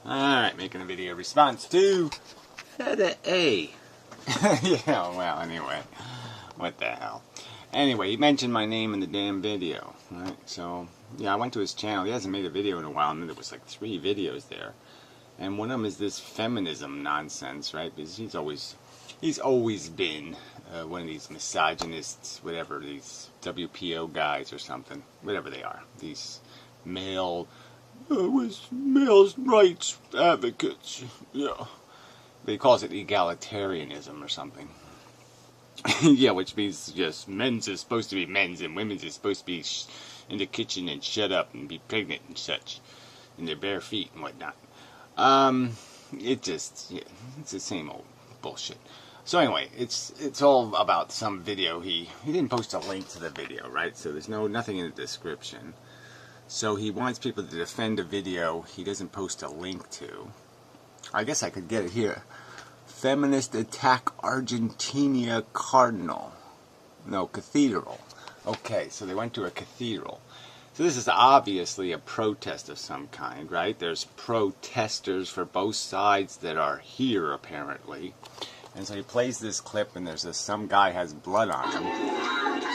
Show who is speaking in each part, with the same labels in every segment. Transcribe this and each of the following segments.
Speaker 1: Alright, making a video response to Fede A. Yeah, well, anyway. What the hell. Anyway, he mentioned my name in the damn video, right? So, yeah, I went to his channel. He hasn't made a video in a while, and there was like 3 videos there. And one of them is this feminism nonsense, right? Because he's always been one of these misogynists, whatever, these WPO guys or something, whatever they are. These males rights advocates, yeah. But he calls it egalitarianism or something. Yeah, which means just men's is supposed to be men's and women's is supposed to be in the kitchen and shut up and be pregnant and such, in their bare feet and whatnot. It's the same old bullshit. So anyway, it's all about some video. He didn't post a link to the video, right? So there's nothing in the description. So he wants people to defend a video he doesn't post a link to. I guess I could get it here. Feminist attack Argentina Cardinal. No, cathedral. Okay, so they went to a cathedral. So this is obviously a protest of some kind, right? There's protesters for both sides that are here, apparently. And so he plays this clip, and there's some guy has blood on him.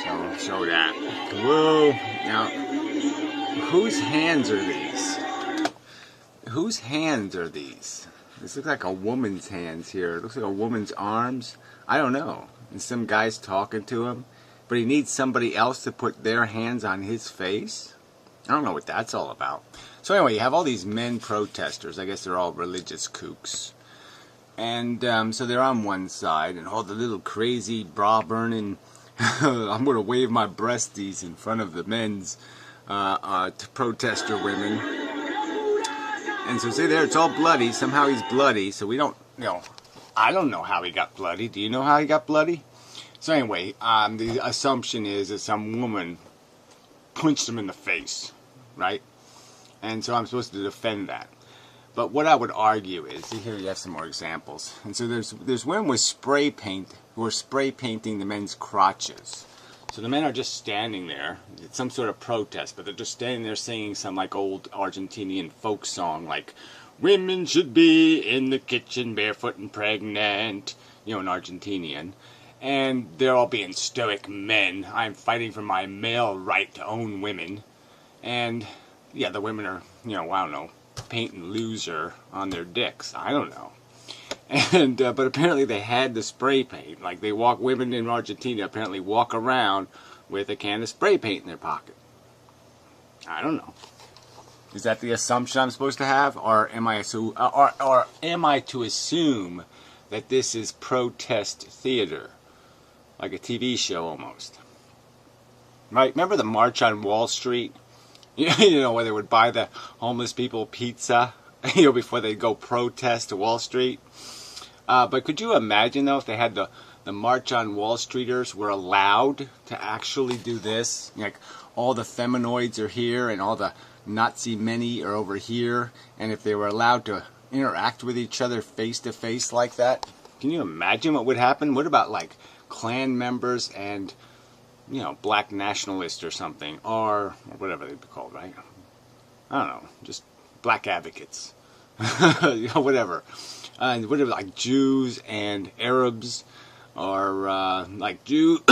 Speaker 1: So I'll show that. Whoa! Now, whose hands are these? Whose hands are these? This looks like a woman's hands here. It looks like a woman's arms. I don't know. And some guy's talking to him. But he needs somebody else to put their hands on his face? I don't know what that's all about. So anyway, you have all these men protesters. I guess they're all religious kooks. And so they're on one side. And all the little crazy bra-burning, I'm going to wave my breasties in front of the men's protester women. And so see there, it's all bloody. Somehow he's bloody. So we don't, I don't know how he got bloody. Do you know how he got bloody? So anyway, the assumption is that some woman punched him in the face, right? And so I'm supposed to defend that. But what I would argue is, see here you have some more examples. And so there's women with spray paint who are spray painting the men's crotches. So the men are just standing there. It's some sort of protest, but they're just standing there singing some like old Argentinian folk song like, women should be in the kitchen barefoot and pregnant, in Argentinian. And they're all being stoic men. I'm fighting for my male right to own women. And, yeah, the women are, I don't know, painting loser on their dicks. I don't know. And, but apparently they had the spray paint. Like, women in Argentina apparently walk around with a can of spray paint in their pocket. I don't know. Is that the assumption I'm supposed to have? Or am I to assume that this is protest theater? Like a TV show almost. Right? Remember the March on Wall Street? Where they would buy the homeless people pizza, before they go protest to Wall Street. But could you imagine, though, if they had the March on Wall Streeters were allowed to actually do this? Like, all the feminoids are here and all the Nazi many are over here. And if they were allowed to interact with each other face to face like that, can you imagine what would happen? What about, like, Klan members and, black nationalists or something, or whatever they'd be called, right? I don't know, just black advocates, whatever. And whatever, like Jews and Arabs, or like Jews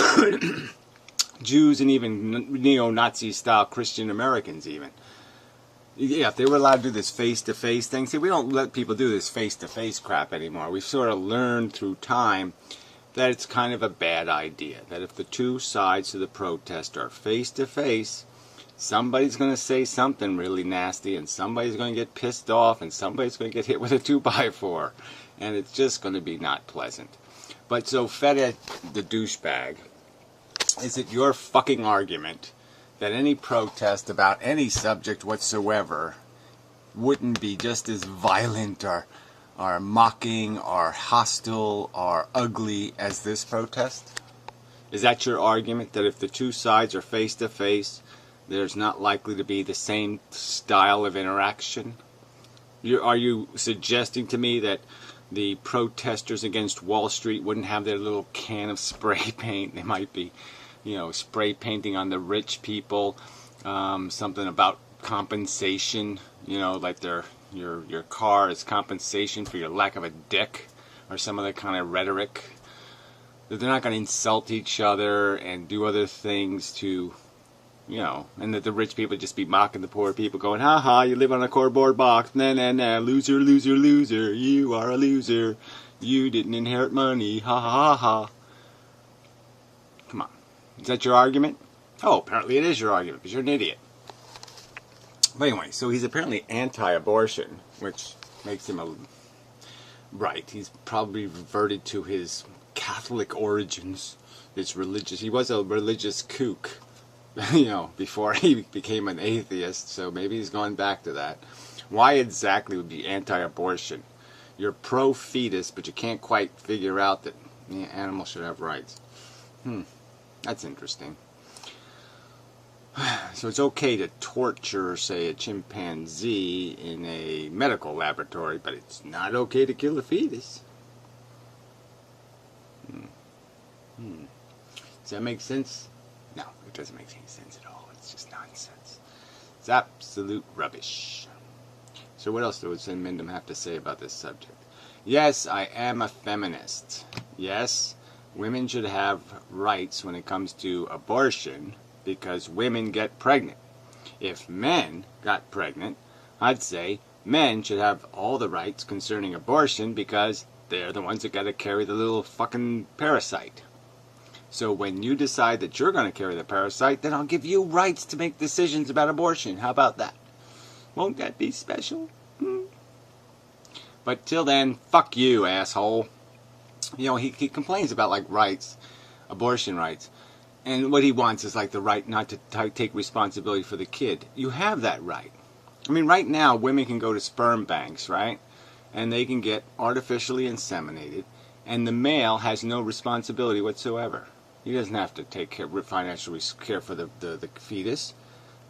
Speaker 1: and even neo-Nazi style Christian Americans even. Yeah, if they were allowed to do this face-to-face thing. See, we don't let people do this face-to-face crap anymore. We've sort of learned through time that it's kind of a bad idea. That if the two sides of the protest are face-to-face, somebody's going to say something really nasty, and somebody's going to get pissed off, and somebody's going to get hit with a 2x4. And it's just going to be not pleasant. But so, Fede, the douchebag, is it your fucking argument that any protest about any subject whatsoever wouldn't be just as violent or mocking or hostile or ugly as this protest? Is that your argument, that if the two sides are face to face, there's not likely to be the same style of interaction? Are you suggesting to me that the protesters against Wall Street wouldn't have their little can of spray paint? They might be, spray painting on the rich people, something about compensation, like they're, your car as compensation for your lack of a dick, or some other kind of rhetoric. That they're not going to insult each other and do other things to, you know, and that the rich people just be mocking the poor people, going, ha ha, you live on a cardboard box, nah nah nah, loser, loser, loser, you are a loser, you didn't inherit money, ha ha ha ha. Come on, is that your argument? Oh, apparently it is your argument, because you're an idiot. But anyway, so he's apparently anti-abortion, which makes him a... Right, he's probably reverted to his Catholic origins, his religious... He was a religious kook, you know, before he became an atheist, so maybe he's gone back to that. Why exactly would be anti-abortion? You're pro-fetus, but you can't quite figure out that animals should have rights. That's interesting. So it's okay to torture, say, a chimpanzee in a medical laboratory, but it's not okay to kill a fetus. Does that make sense? No, it doesn't make any sense at all. It's just nonsense. It's absolute rubbish. So what else does Inmendham have to say about this subject? Yes, I am a feminist. Yes, women should have rights when it comes to abortion, because women get pregnant. If men got pregnant, I'd say men should have all the rights concerning abortion, because they're the ones that got to carry the little fucking parasite. So when you decide that you're going to carry the parasite, then I'll give you rights to make decisions about abortion. How about that? Won't that be special? But till then, fuck you, asshole. You know, he complains about, like, rights, abortion rights. And what he wants is, like, the right not to take responsibility for the kid. You have that right. I mean, right now, women can go to sperm banks, right? And they can get artificially inseminated. And the male has no responsibility whatsoever. He doesn't have to take financial care for the fetus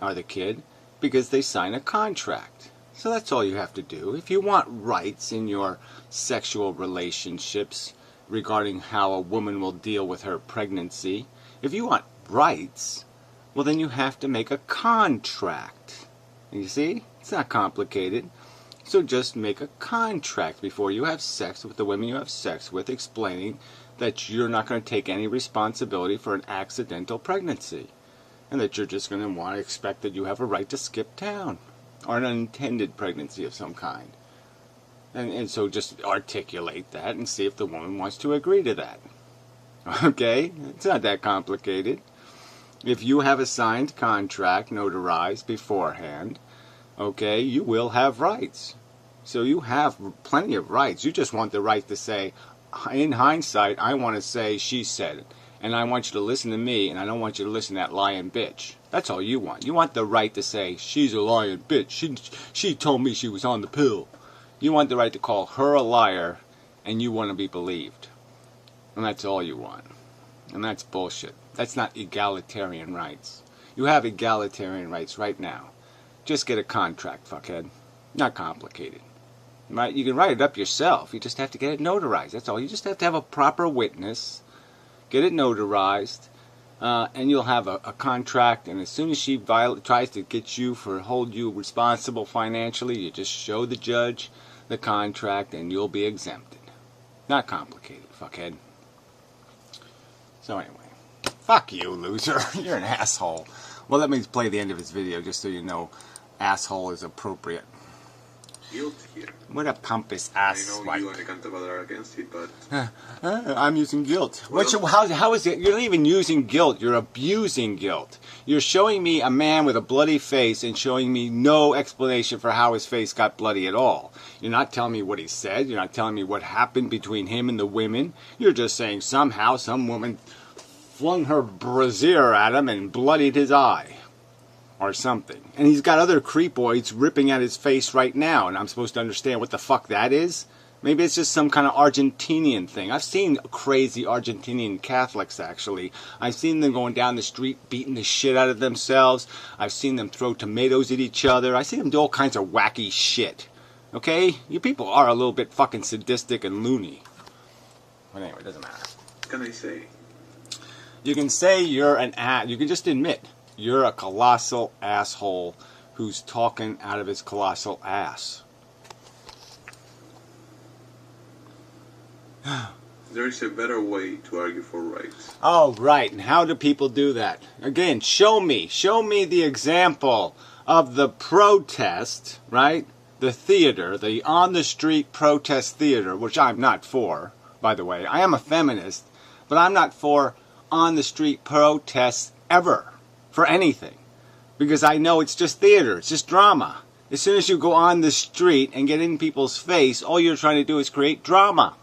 Speaker 1: or the kid, because they sign a contract. So that's all you have to do. If you want rights in your sexual relationships regarding how a woman will deal with her pregnancy, if you want rights, well, then you have to make a contract. You see? It's not complicated. So just make a contract before you have sex with the women you have sex with, explaining that you're not going to take any responsibility for an accidental pregnancy, and that you're just going to want to expect that you have a right to skip town, or an unintended pregnancy of some kind. And so just articulate that and see if the woman wants to agree to that. Okay? It's not that complicated. If you have a signed contract notarized beforehand, okay, you will have rights. So you have plenty of rights. You just want the right to say, in hindsight, I want to say she said it. And I want you to listen to me, and I don't want you to listen to that lying bitch. That's all you want. You want the right to say, she's a lying bitch. She told me she was on the pill. You want the right to call her a liar, and you want to be believed. And that's all you want. And that's bullshit. That's not egalitarian rights. You have egalitarian rights right now. Just get a contract, fuckhead. Not complicated. Right? You can write it up yourself. You just have to get it notarized. That's all. You just have to have a proper witness. Get it notarized. And you'll have a contract. And as soon as she tries to get you hold you responsible financially, you just show the judge the contract and you'll be exempted. Not complicated, fuckhead. So anyway, fuck you, loser. You're an asshole. Well, let me play the end of his video just so you know asshole is appropriate.
Speaker 2: Guilt here.
Speaker 1: What a pompous ass.
Speaker 2: I know you and I can't are against it, but...
Speaker 1: I'm using guilt.
Speaker 2: Well,
Speaker 1: how is it? You're not even using guilt. You're abusing guilt. You're showing me a man with a bloody face and showing me no explanation for how his face got bloody at all. You're not telling me what he said. You're not telling me what happened between him and the women. You're just saying somehow some woman flung her brassiere at him and bloodied his eye. Or something. And he's got other creepoids ripping at his face right now, and I'm supposed to understand what the fuck that is? Maybe it's just some kind of Argentinian thing. I've seen crazy Argentinian Catholics, actually. I've seen them going down the street beating the shit out of themselves. I've seen them throw tomatoes at each other. I've seen them do all kinds of wacky shit. Okay? You people are a little bit fucking sadistic and loony. But anyway, it doesn't matter.
Speaker 2: What can I say?
Speaker 1: You can say you're an ass. You can just admit you're a colossal asshole who's talking out of his colossal ass.
Speaker 2: There is a better way to argue for rights.
Speaker 1: Oh, right. And how do people do that? Again, show me the example of the protest, right? The theater, the on-the-street protest theater, which I'm not for, by the way. I am a feminist, but I'm not for on-the-street protests ever, for anything. Because I know it's just theater, it's just drama. As soon as you go on the street and get in people's face, all you're trying to do is create drama.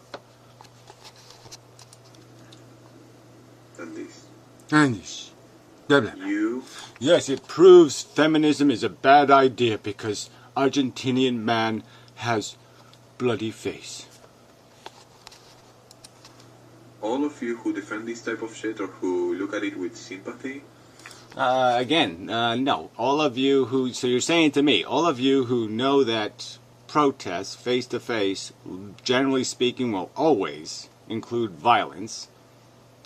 Speaker 2: And this.
Speaker 1: And this. Blah, blah, blah.
Speaker 2: You
Speaker 1: Yes, it proves feminism is a bad idea because Argentinian man has bloody face.
Speaker 2: all of you who defend this type of shit or who look at it with sympathy,
Speaker 1: No. All of you who, so you're saying to me, all of you who know that protests face to face, generally speaking, will always include violence.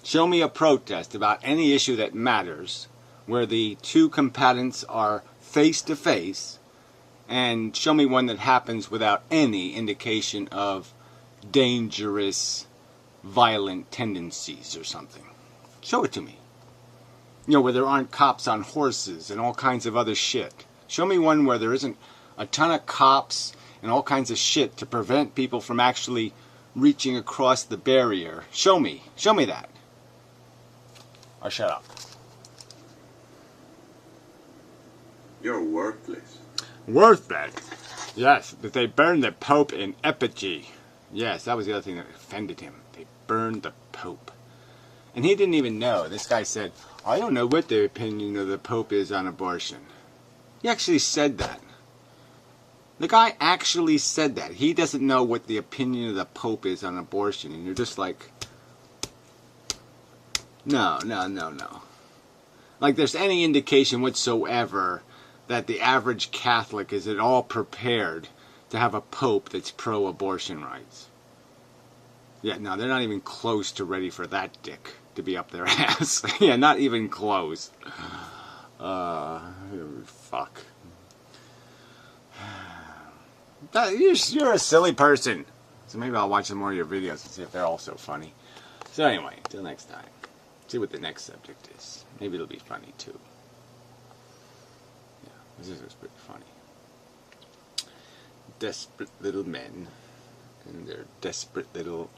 Speaker 1: Show me a protest about any issue that matters where the two combatants are face to face, and show me one that happens without any indication of dangerous, violent tendencies or something. Show it to me. You know, where there aren't cops on horses and all kinds of other shit. Show me one where there isn't a ton of cops and all kinds of shit to prevent people from actually reaching across the barrier. Show me that. Or shut up.
Speaker 2: you're worthless.
Speaker 1: Worthless. Yes, but they burned the Pope in effigy. Yes, that was the other thing that offended him. They burned the Pope. And he didn't even know. This guy said, I don't know what the opinion of the Pope is on abortion. He actually said that. The guy actually said that. He doesn't know what the opinion of the Pope is on abortion. And you're just like, no. Like there's any indication whatsoever that the average Catholic is at all prepared to have a Pope that's pro-abortion rights. Yeah, no, they're not even close to ready for that dick to be up their ass. Yeah, not even close. Fuck. You're a silly person. So maybe I'll watch some more of your videos and see if they're all so funny. So anyway, till next time. See what the next subject is. Maybe it'll be funny too. Yeah, this is pretty funny. Desperate little men and their desperate little